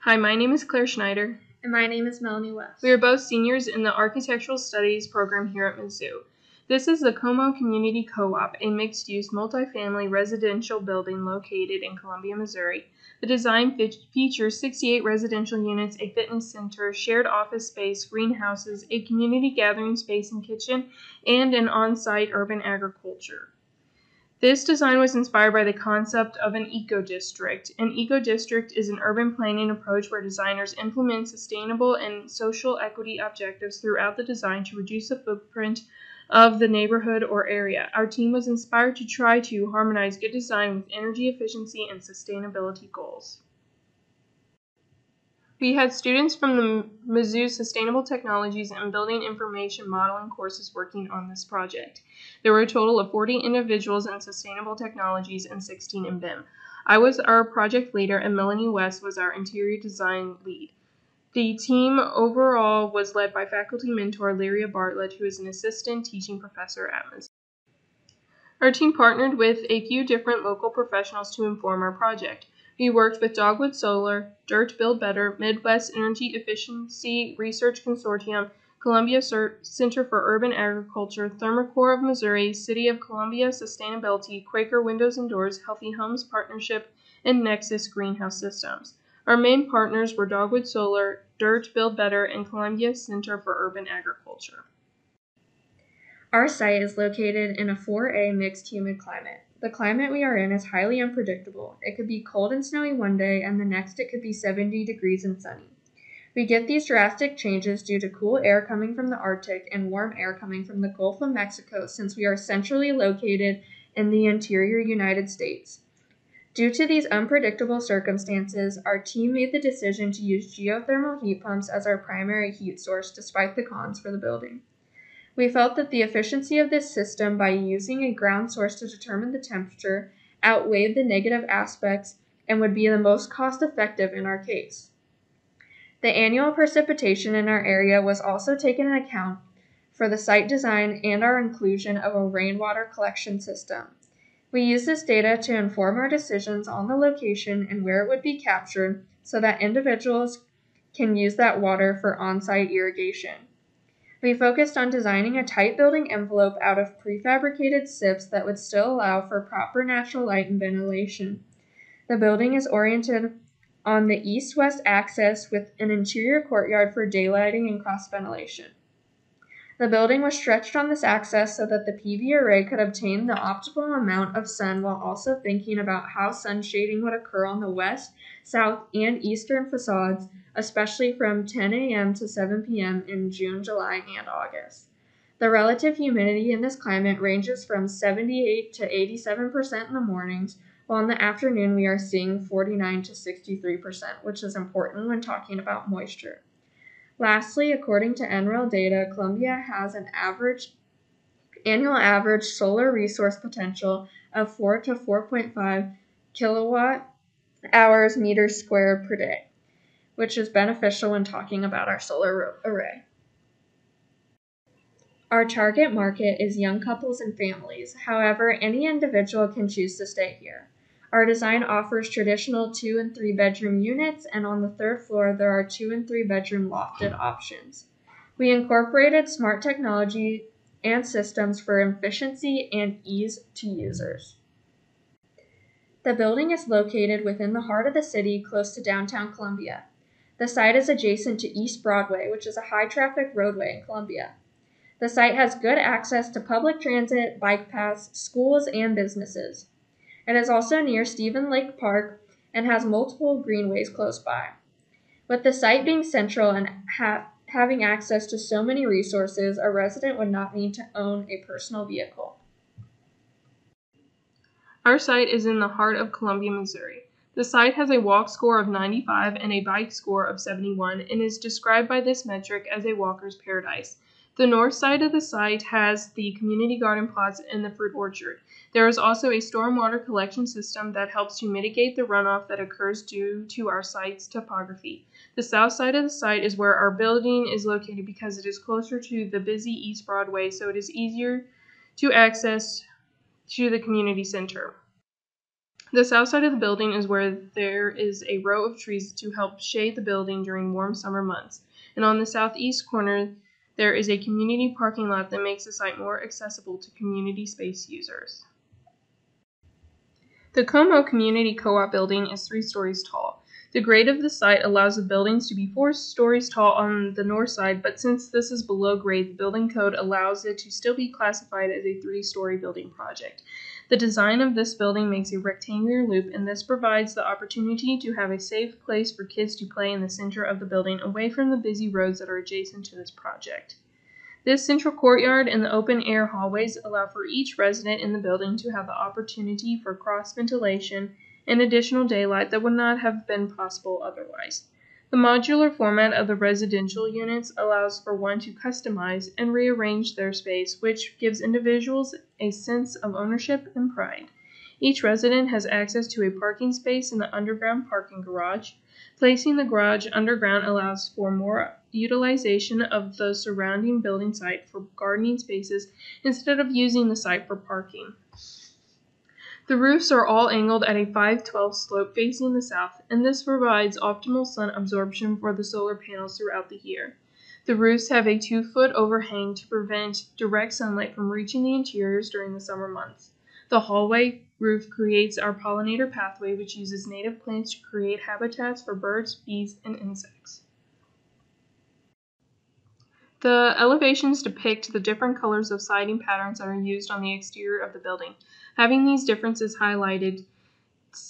Hi, my name is Claire Schneider. And my name is Melanie West. We are both seniors in the Architectural Studies program here at Mizzou. This is the Como Community Co-op, a mixed-use multifamily residential building located in Columbia, Missouri. The design features 68 residential units, a fitness center, shared office space, greenhouses, a community gathering space and kitchen, and an on-site urban agriculture. This design was inspired by the concept of an eco-district. An eco-district is an urban planning approach where designers implement sustainable and social equity objectives throughout the design to reduce the footprint of the neighborhood or area. Our team was inspired to try to harmonize good design with energy efficiency and sustainability goals. We had students from the Mizzou Sustainable Technologies and Building Information Modeling courses working on this project. There were a total of 40 individuals in Sustainable Technologies and 16 in BIM. I was our project leader and Melanie West was our interior design lead. The team overall was led by faculty mentor Lyria Bartlett, who is an assistant teaching professor at Mizzou. Our team partnered with a few different local professionals to inform our project. We worked with Dogwood Solar, Dirt Build Better, Midwest Energy Efficiency Research Consortium, Columbia Center for Urban Agriculture, Thermocore of Missouri, City of Columbia Sustainability, Quaker Windows and Doors, Healthy Homes Partnership, and Nexus Greenhouse Systems. Our main partners were Dogwood Solar, Dirt Build Better, and Columbia Center for Urban Agriculture. Our site is located in a 4A mixed humid climate. The climate we are in is highly unpredictable. It could be cold and snowy one day, and the next it could be 70 degrees and sunny. We get these drastic changes due to cool air coming from the Arctic and warm air coming from the Gulf of Mexico, since we are centrally located in the interior United States. Due to these unpredictable circumstances, our team made the decision to use geothermal heat pumps as our primary heat source, despite the cons for the building. We felt that the efficiency of this system by using a ground source to determine the temperature outweighed the negative aspects and would be the most cost-effective in our case. The annual precipitation in our area was also taken into account for the site design and our inclusion of a rainwater collection system. We used this data to inform our decisions on the location and where it would be captured so that individuals can use that water for on-site irrigation. We focused on designing a tight building envelope out of prefabricated SIPs that would still allow for proper natural light and ventilation. The building is oriented on the east-west axis with an interior courtyard for daylighting and cross-ventilation. The building was stretched on this axis so that the PV array could obtain the optimal amount of sun while also thinking about how sun shading would occur on the west, south, and eastern facades, especially from 10 a.m. to 7 p.m. in June, July, and August. The relative humidity in this climate ranges from 78 to 87% in the mornings, while in the afternoon we are seeing 49 to 63%, which is important when talking about moisture. Lastly, according to NREL data, Columbia has an annual average solar resource potential of 4 to 4.5 kilowatt hours meters squared per day, which is beneficial when talking about our solar array. Our target market is young couples and families. However, any individual can choose to stay here. Our design offers traditional 2 and 3 bedroom units, and on the third floor there are 2 and 3 bedroom lofted options. We incorporated smart technology and systems for efficiency and ease to users. The building is located within the heart of the city, close to downtown Columbia. The site is adjacent to East Broadway, which is a high-traffic roadway in Columbia. The site has good access to public transit, bike paths, schools, and businesses. It is also near Stephen Lake Park and has multiple greenways close by. With the site being central and having access to so many resources, a resident would not need to own a personal vehicle. Our site is in the heart of Columbia, Missouri. The site has a walk score of 95 and a bike score of 71 and is described by this metric as a walker's paradise. The north side of the site has the community garden plots and the fruit orchard. There is also a stormwater collection system that helps to mitigate the runoff that occurs due to our site's topography. The south side of the site is where our building is located because it is closer to the busy East Broadway, so it is easier to access to the community center. The south side of the building is where there is a row of trees to help shade the building during warm summer months. And on the southeast corner, there is a community parking lot that makes the site more accessible to community space users. The Como Community Co-op building is 3 stories tall. The grade of the site allows the buildings to be 4 stories tall on the north side, but since this is below grade, the building code allows it to still be classified as a 3-story building project. The design of this building makes a rectangular loop, and this provides the opportunity to have a safe place for kids to play in the center of the building, away from the busy roads that are adjacent to this project. This central courtyard and the open-air hallways allow for each resident in the building to have the opportunity for cross-ventilation and additional daylight that would not have been possible otherwise. The modular format of the residential units allows for one to customize and rearrange their space, which gives individuals a sense of ownership and pride. Each resident has access to a parking space in the underground parking garage. Placing the garage underground allows for more utilization of the surrounding building site for gardening spaces instead of using the site for parking. The roofs are all angled at a 5/12 slope facing the south, and this provides optimal sun absorption for the solar panels throughout the year. The roofs have a 2-foot overhang to prevent direct sunlight from reaching the interiors during the summer months. The hallway roof creates our pollinator pathway, which uses native plants to create habitats for birds, bees, and insects. The elevations depict the different colors of siding patterns that are used on the exterior of the building. Having these differences highlighted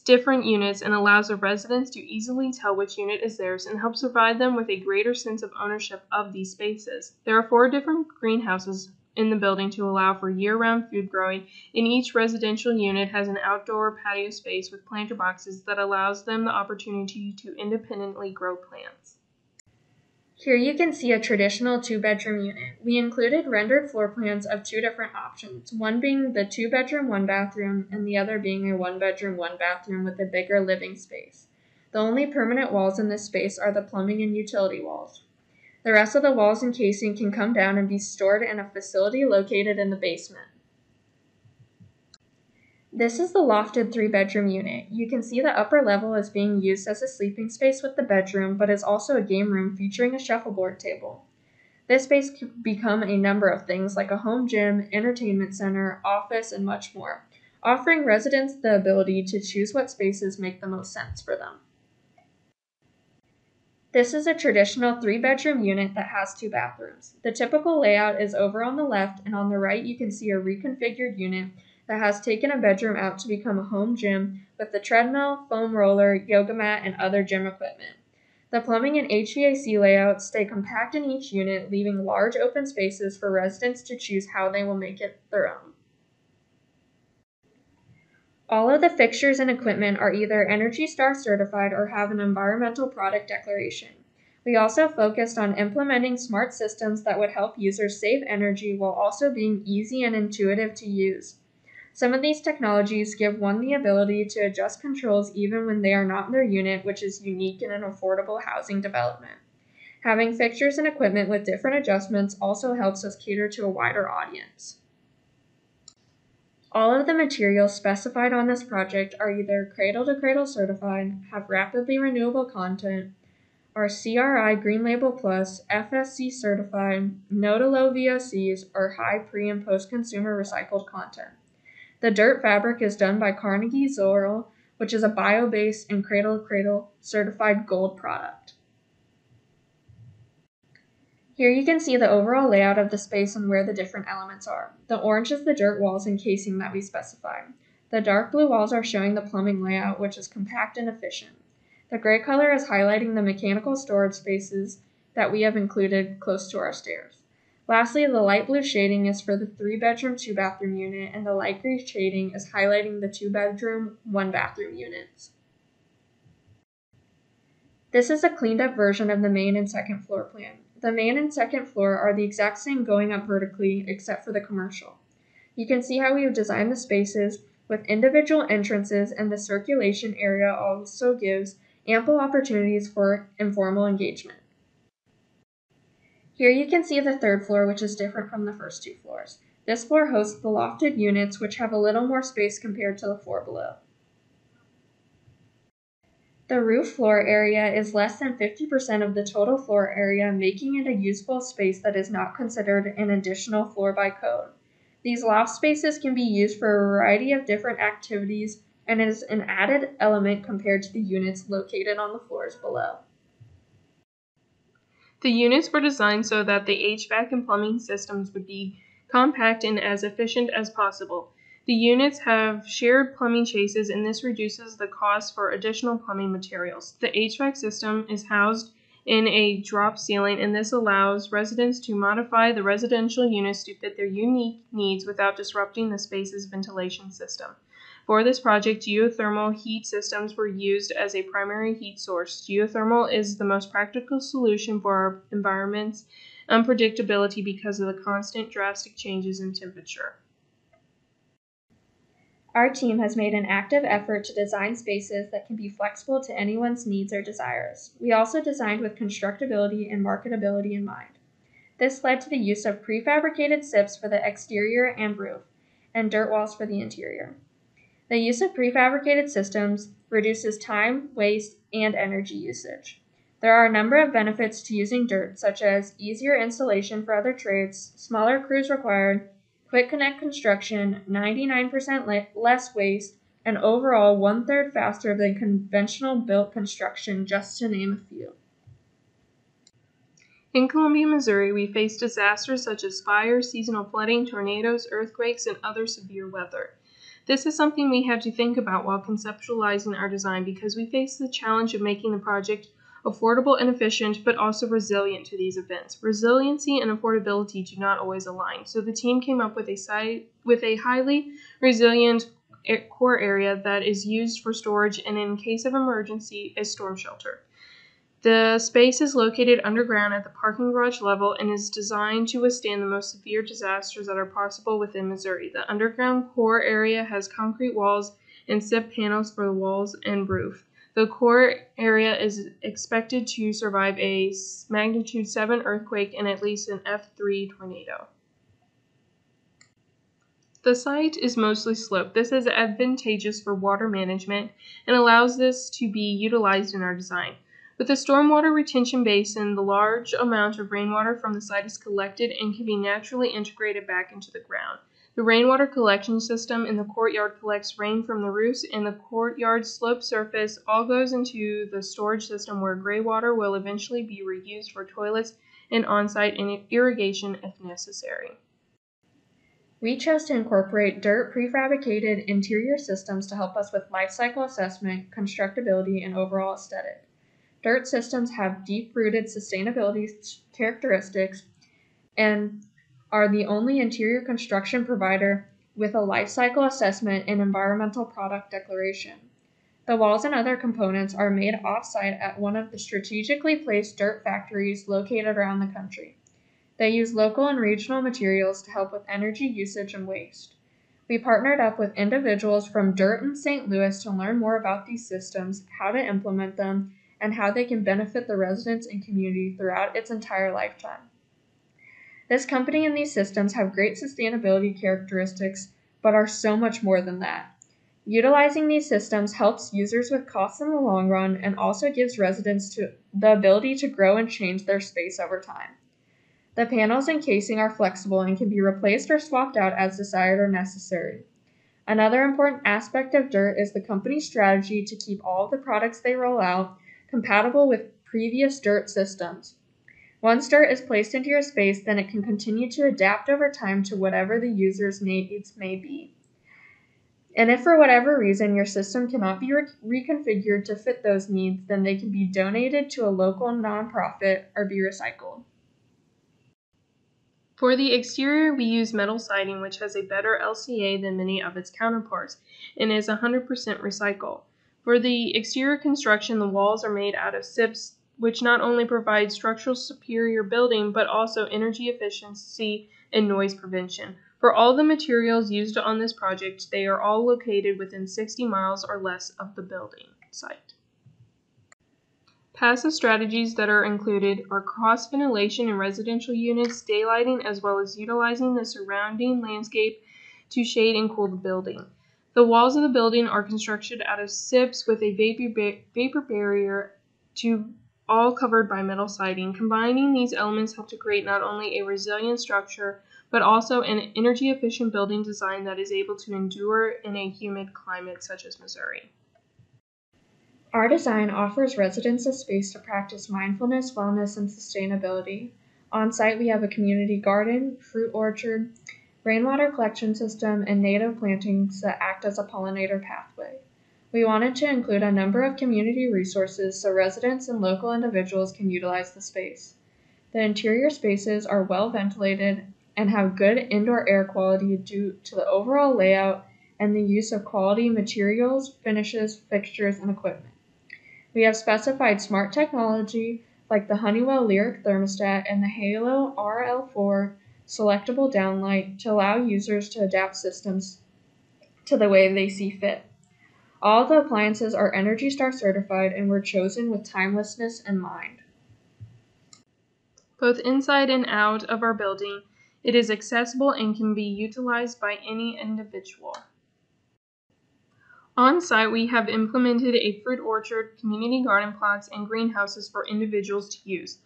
different units and allows the residents to easily tell which unit is theirs and helps provide them with a greater sense of ownership of these spaces. There are 4 different greenhouses in the building to allow for year-round food growing, and each residential unit has an outdoor patio space with planter boxes that allows them the opportunity to independently grow plants. Here you can see a traditional 2-bedroom unit. We included rendered floor plans of 2 different options, one being the 2-bedroom, 1-bathroom, and the other being a 1-bedroom, 1-bathroom with a bigger living space. The only permanent walls in this space are the plumbing and utility walls. The rest of the walls and casing can come down and be stored in a facility located in the basement. This is the lofted 3-bedroom unit. You can see the upper level is being used as a sleeping space with the bedroom, but is also a game room featuring a shuffleboard table. This space can become a number of things like a home gym, entertainment center, office, and much more, offering residents the ability to choose what spaces make the most sense for them. This is a traditional 3-bedroom unit that has 2 bathrooms. The typical layout is over on the left, and on the right you can see a reconfigured unit that has taken a bedroom out to become a home gym with the treadmill, foam roller, yoga mat, and other gym equipment. The plumbing and HVAC layouts stay compact in each unit, leaving large open spaces for residents to choose how they will make it their own. All of the fixtures and equipment are either ENERGY STAR certified or have an environmental product declaration. We also focused on implementing smart systems that would help users save energy while also being easy and intuitive to use. Some of these technologies give one the ability to adjust controls even when they are not in their unit, which is unique in an affordable housing development. Having fixtures and equipment with different adjustments also helps us cater to a wider audience. All of the materials specified on this project are either Cradle-to-Cradle certified, have rapidly renewable content, are CRI Green Label Plus, FSC certified, no to low VOCs, or high pre- and post-consumer recycled content. The dirt fabric is done by Carnegie Zorel, which is a bio-based and Cradle-to-Cradle certified gold product. Here you can see the overall layout of the space and where the different elements are. The orange is the dirt walls and casing that we specified. The dark blue walls are showing the plumbing layout, which is compact and efficient. The gray color is highlighting the mechanical storage spaces that we have included close to our stairs. Lastly, the light blue shading is for the 3-bedroom, 2-bathroom unit, and the light gray shading is highlighting the 2-bedroom, 1-bathroom units. This is a cleaned up version of the main and second floor plan. The main and second floor are the exact same going up vertically except for the commercial. You can see how we have designed the spaces with individual entrances, and the circulation area also gives ample opportunities for informal engagement. Here you can see the 3rd floor, which is different from the first 2 floors. This floor hosts the lofted units, which have a little more space compared to the floor below. The roof floor area is less than 50% of the total floor area, making it a useful space that is not considered an additional floor by code. These loft spaces can be used for a variety of different activities and is an added element compared to the units located on the floors below. The units were designed so that the HVAC and plumbing systems would be compact and as efficient as possible. The units have shared plumbing chases, and this reduces the cost for additional plumbing materials. The HVAC system is housed in a drop ceiling, and this allows residents to modify the residential units to fit their unique needs without disrupting the space's ventilation system. For this project, geothermal heat systems were used as a primary heat source. Geothermal is the most practical solution for our environment's unpredictability because of the constant drastic changes in temperature. Our team has made an active effort to design spaces that can be flexible to anyone's needs or desires. We also designed with constructability and marketability in mind. This led to the use of prefabricated SIPs for the exterior and roof, and dirt walls for the interior. The use of prefabricated systems reduces time, waste, and energy usage. There are a number of benefits to using dirt, such as easier installation for other trades, smaller crews required, quick connect construction, 99% less waste, and overall 1/3 faster than conventional built construction, just to name a few. In Columbia, Missouri, we face disasters such as fires, seasonal flooding, tornadoes, earthquakes, and other severe weather. This is something we had to think about while conceptualizing our design because we face the challenge of making the project affordable and efficient, but also resilient to these events. Resiliency and affordability do not always align, so the team came up with a highly resilient core area that is used for storage and, in case of emergency, a storm shelter. The space is located underground at the parking garage level and is designed to withstand the most severe disasters that are possible within Missouri. The underground core area has concrete walls and SIP panels for the walls and roof. The core area is expected to survive a magnitude 7 earthquake and at least an F3 tornado. The site is mostly sloped. This is advantageous for water management and allows this to be utilized in our design. With the stormwater retention basin, the large amount of rainwater from the site is collected and can be naturally integrated back into the ground. The rainwater collection system in the courtyard collects rain from the roofs, and the courtyard slope surface all goes into the storage system where gray water will eventually be reused for toilets and on-site irrigation if necessary. We chose to incorporate dirt prefabricated interior systems to help us with life cycle assessment, constructability, and overall aesthetic. Dirt systems have deep-rooted sustainability characteristics and are the only interior construction provider with a life cycle assessment and environmental product declaration. The walls and other components are made off-site at one of the strategically placed dirt factories located around the country. They use local and regional materials to help with energy usage and waste. We partnered up with individuals from Dirt in St. Louis to learn more about these systems, how to implement them, and how they can benefit the residents and community throughout its entire lifetime. This company and these systems have great sustainability characteristics, but are so much more than that. Utilizing these systems helps users with costs in the long run and also gives residents the ability to grow and change their space over time. The panels and casing are flexible and can be replaced or swapped out as desired or necessary. Another important aspect of Dirt is the company's strategy to keep all of the products they roll out compatible with previous Dirt systems. Once Dirt is placed into your space, then it can continue to adapt over time to whatever the user's needs may be. And if for whatever reason your system cannot be reconfigured to fit those needs, then they can be donated to a local nonprofit or be recycled. For the exterior, we use metal siding, which has a better LCA than many of its counterparts and is 100% recycled. For the exterior construction, the walls are made out of SIPs, which not only provide structural superior building, but also energy efficiency and noise prevention. For all the materials used on this project, they are all located within 60 miles or less of the building site. Passive strategies that are included are cross-ventilation in residential units, daylighting, as well as utilizing the surrounding landscape to shade and cool the building. The walls of the building are constructed out of SIPs with a vapor barrier to all covered by metal siding. Combining these elements help to create not only a resilient structure, but also an energy-efficient building design that is able to endure in a humid climate such as Missouri. Our design offers residents a space to practice mindfulness, wellness, and sustainability. On site, we have a community garden, fruit orchard, rainwater collection system, and native plantings that act as a pollinator pathway. We wanted to include a number of community resources so residents and local individuals can utilize the space. The interior spaces are well ventilated and have good indoor air quality due to the overall layout and the use of quality materials, finishes, fixtures, and equipment. We have specified smart technology like the Honeywell Lyric thermostat and the Halo RL4 selectable downlight to allow users to adapt systems to the way they see fit. All the appliances are ENERGY STAR certified and were chosen with timelessness in mind. Both inside and out of our building, it is accessible and can be utilized by any individual. On site, we have implemented a fruit orchard, community garden plots, and greenhouses for individuals to use.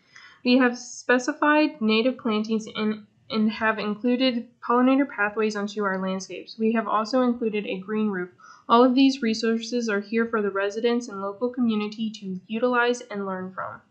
We have specified native plantings and have included pollinator pathways onto our landscapes. We have also included a green roof. All of these resources are here for the residents and local community to utilize and learn from.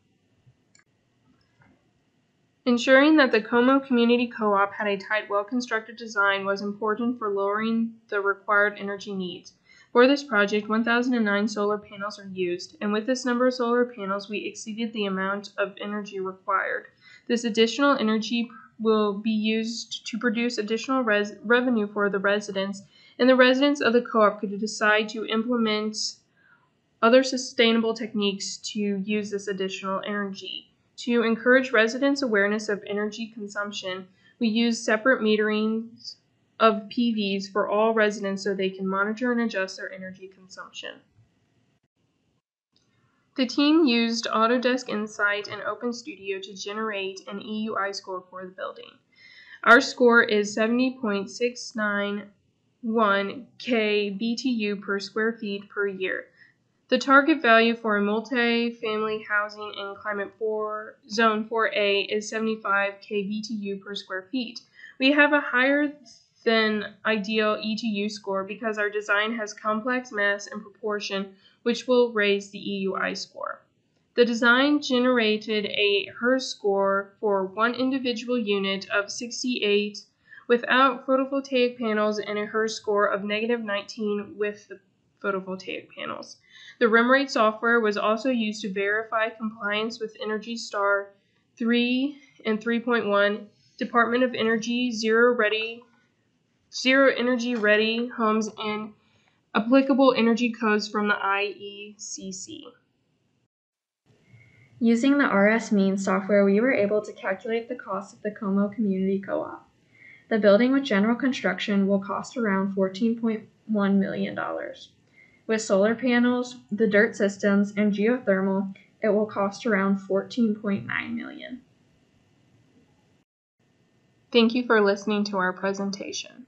Ensuring that the Como Community Co-op had a tight, well-constructed design was important for lowering the required energy needs. For this project, 1,009 solar panels are used, and with this number of solar panels, we exceeded the amount of energy required. This additional energy will be used to produce additional revenue for the residents, and the residents of the co-op could decide to implement other sustainable techniques to use this additional energy. To encourage residents' awareness of energy consumption, we use separate meterings of PVs for all residents so they can monitor and adjust their energy consumption. The team used Autodesk Insight and OpenStudio to generate an Eui score for the building. Our score is 70.691 kBTU per square feet per year. The target value for a multifamily housing in Climate Zone 4A is 75 kBTU per square feet. We have a higher than ideal ETU score because our design has complex mass and proportion, which will raise the Eui score. The design generated a HERS score for one individual unit of 68 without photovoltaic panels and a HERS score of -19 with the photovoltaic panels. The REMRate software was also used to verify compliance with ENERGY STAR 3 and 3.1, Department of Energy Zero Energy Ready homes, and applicable energy codes from the IECC. Using the RS Means software, we were able to calculate the cost of the Como Community Co-op. The building with general construction will cost around $14.1 million. With solar panels, the dirt systems, and geothermal, it will cost around $14.9 million. Thank you for listening to our presentation.